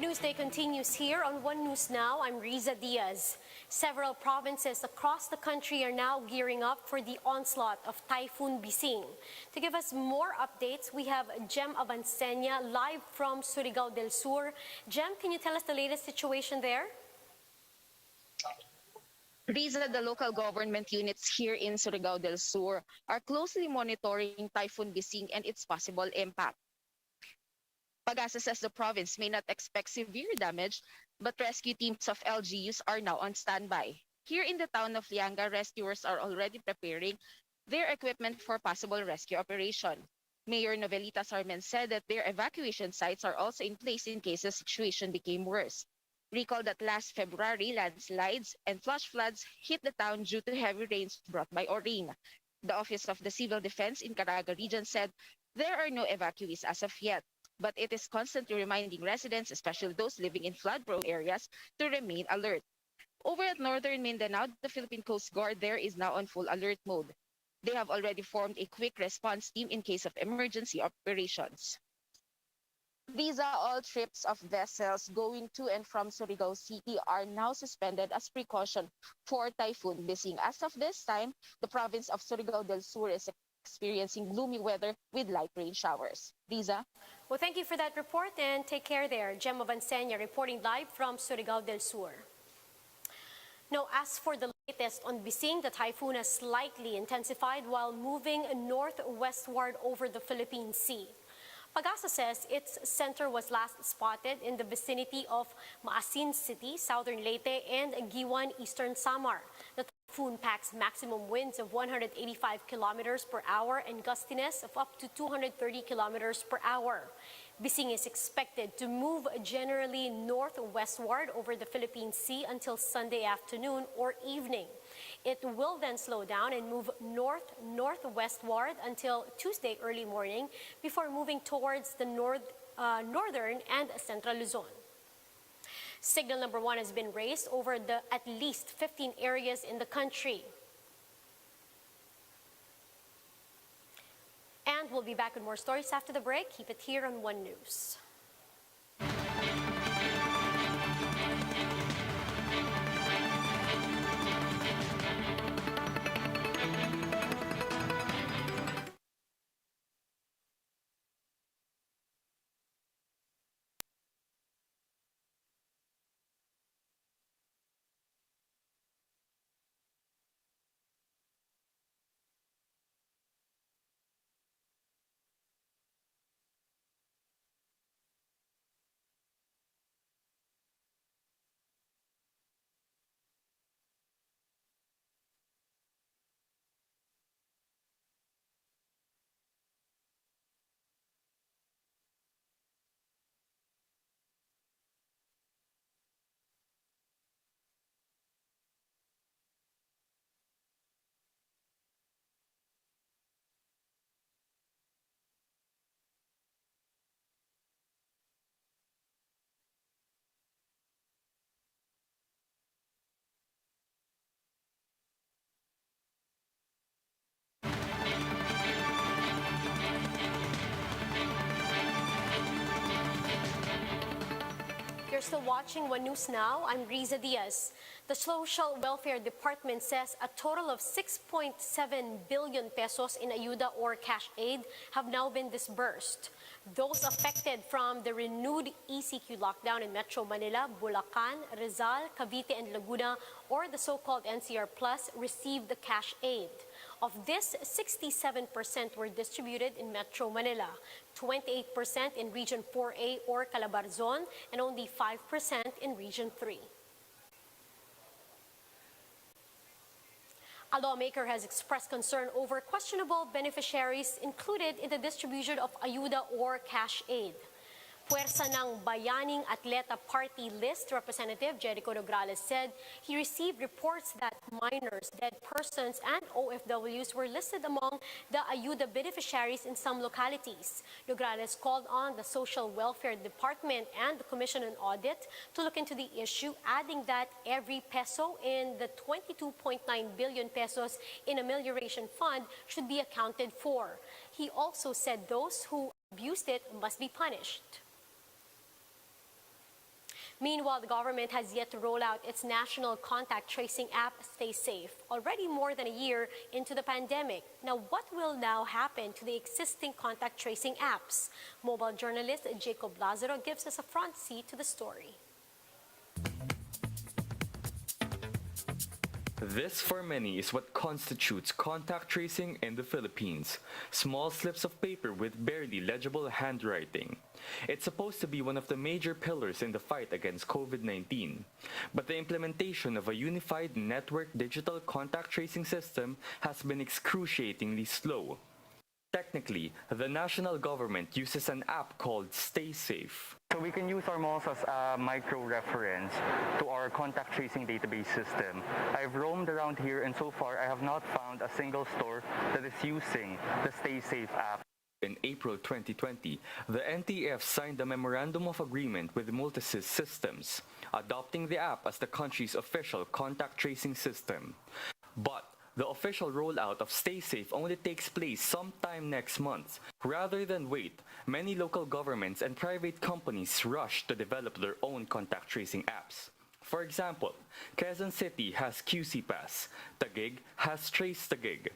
Newsday continues here on One News Now. I'm Riza Diaz. Several provinces across the country are now gearing up for the onslaught of Typhoon Bising. To give us more updates, we have Jem Abansenya live from Surigao del Sur. Jem, can you tell us the latest situation there? Riza, the local government units here in Surigao del Sur are closely monitoring Typhoon Bising and its possible impact. Pagasa says the province may not expect severe damage, but rescue teams of LGUs are now on standby. Here in the town of Lianga, rescuers are already preparing their equipment for possible rescue operation. Mayor Novelita Sarmen said that their evacuation sites are also in place in case the situation became worse. Recall that last February, landslides and flash floods hit the town due to heavy rains brought by Orin. The Office of the Civil Defense in Caraga region said there are no evacuees as of yet, but it is constantly reminding residents, especially those living in flood-prone areas, to remain alert. Over at northern Mindanao, the Philippine Coast Guard there is now on full alert mode. They have already formed a quick response team in case of emergency operations. All trips of vessels going to and from Surigao City are now suspended as precaution for Typhoon Bising. As of this time, the province of Surigao del Sur is experiencing gloomy weather with light rain showers. Riza? Well, thank you for that report and take care there. Jem Abansenya reporting live from Surigao del Sur. Now, as for the latest on Bising, the typhoon has slightly intensified while moving northwestward over the Philippine Sea. Pagasa says its center was last spotted in the vicinity of Maasin City, southern Leyte, and Giwan, eastern Samar. The typhoon packs maximum winds of 185 kilometers per hour and gustiness of up to 230 kilometers per hour. Bising is expected to move generally northwestward over the Philippine Sea until Sunday afternoon or evening. It will then slow down and move northwestward until Tuesday early morning before moving towards the northern and central Luzon. Signal number 1 has been raised over at least 15 areas in the country. And we'll be back with more stories after the break. Keep it here on One News. You're still watching One News Now. I'm Riza Diaz. The Social Welfare Department says a total of 6.7 billion pesos in ayuda or cash aid have now been disbursed. Those affected from the renewed ECQ lockdown in Metro Manila, Bulacan, Rizal, Cavite, and Laguna, or the so-called NCR Plus, received the cash aid. Of this, 67% were distributed in Metro Manila, 28% in Region 4A or Calabarzon, and only 5% in Region 3. A lawmaker has expressed concern over questionable beneficiaries included in the distribution of ayuda or cash aid. Puwersa ng Bayaning Atleta Party List Representative Jericho Nograles said he received reports that minors, dead persons, and OFWs were listed among the ayuda beneficiaries in some localities. Nograles called on the Social Welfare Department and the Commission on Audit to look into the issue, adding that every peso in the 22.9 billion pesos in amelioration fund should be accounted for. He also said those who abused it must be punished. Meanwhile, the government has yet to roll out its national contact tracing app, Stay Safe, already more than a year into the pandemic. Now, what will now happen to the existing contact tracing apps? Mobile journalist Jacob Lazaro gives us a front seat to the story. This, for many, is what constitutes contact tracing in the Philippines. Small slips of paper with barely legible handwriting. It's supposed to be one of the major pillars in the fight against COVID-19. But the implementation of a unified network digital contact tracing system has been excruciatingly slow. Technically, the national government uses an app called Stay Safe. So we can use our malls as a micro-reference to our contact tracing database system. I've roamed around here and so far I have not found a single store that is using the Stay Safe app. In April 2020, the NTF signed a memorandum of agreement with Multisys Systems, adopting the app as the country's official contact tracing system. But the official rollout of Stay Safe only takes place sometime next month. Rather than wait, many local governments and private companies rush to develop their own contact tracing apps. For example, Quezon City has QC Pass, Taguig has Trace Taguig.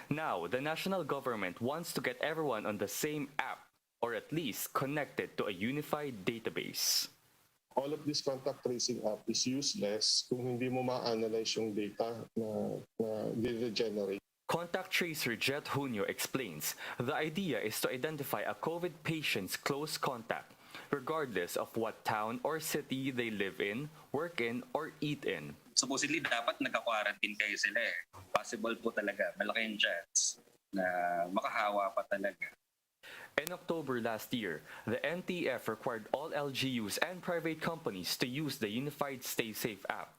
Now, the national government wants to get everyone on the same app, or at least connected to a unified database. All of this contact tracing app is useless kung hindi mo ma-analyze yung data na generate. Contact tracer Jet Junio explains the idea is to identify a COVID patient's close contact, regardless of what town or city they live in, work in, or eat in. Supposedly, dapat nagka-quarantine kayo sila eh. Possible po talaga, malaki yung chance na makahawa pa talaga. In October last year, the NTF required all LGUs and private companies to use the unified Stay Safe app.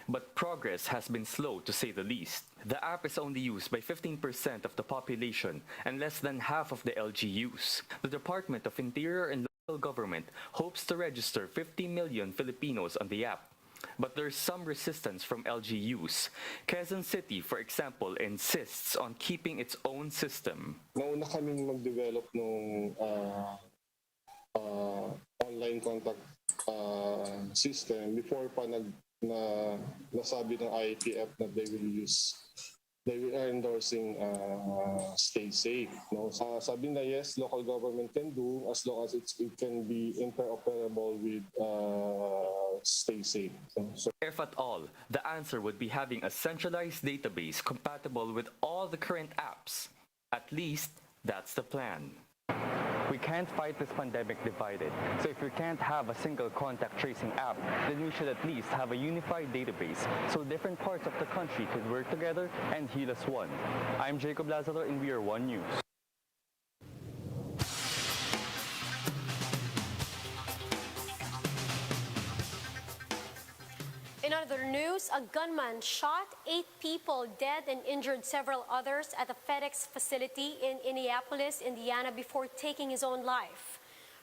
But progress has been slow, to say the least. The app is only used by 15% of the population and less than half of the LGUs. The Department of Interior and Local Government hopes to register 50 million Filipinos on the app. But there's some resistance from LGUs. Quezon City, for example, insists on keeping its own system. Nauna kaming mag-develop ng online contact system before pa nasabi ng IATF na they are endorsing Stay Safe. No? Sabi na yes, local government can do as long as it can be interoperable with Stay Safe. So, If at all, the answer would be having a centralized database compatible with all the current apps. At least, that's the plan. We can't fight this pandemic divided. So if we can't have a single contact tracing app, then we should at least have a unified database so different parts of the country could work together and heal as one. I'm Jacob Lazaro and we are One News. In other news, a gunman shot 8 people dead and injured several others at a FedEx facility in Indianapolis, Indiana, before taking his own life.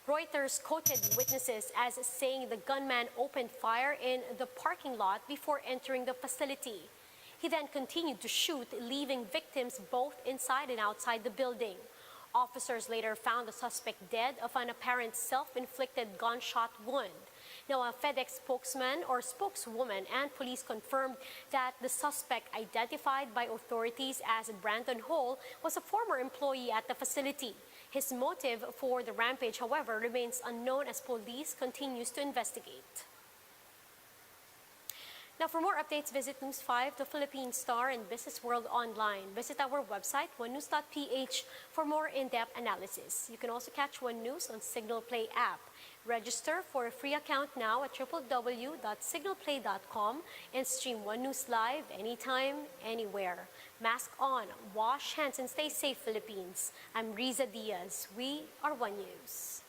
Reuters quoted witnesses as saying the gunman opened fire in the parking lot before entering the facility. He then continued to shoot, leaving victims both inside and outside the building. Officers later found the suspect dead of an apparent self-inflicted gunshot wound. Now, a FedEx spokesman or spokeswoman and police confirmed that the suspect, identified by authorities as Brandon Hall, was a former employee at the facility. His motive for the rampage, however, remains unknown as police continues to investigate. Now, for more updates, visit News 5, the Philippine Star, and Business World Online. Visit our website, onenews.ph, for more in-depth analysis. You can also catch One News on Signal Play app. Register for a free account now at www.signalplay.com and stream One News live anytime, anywhere. Mask on, wash hands, and stay safe, Philippines. I'm Riza Diaz. We are One News.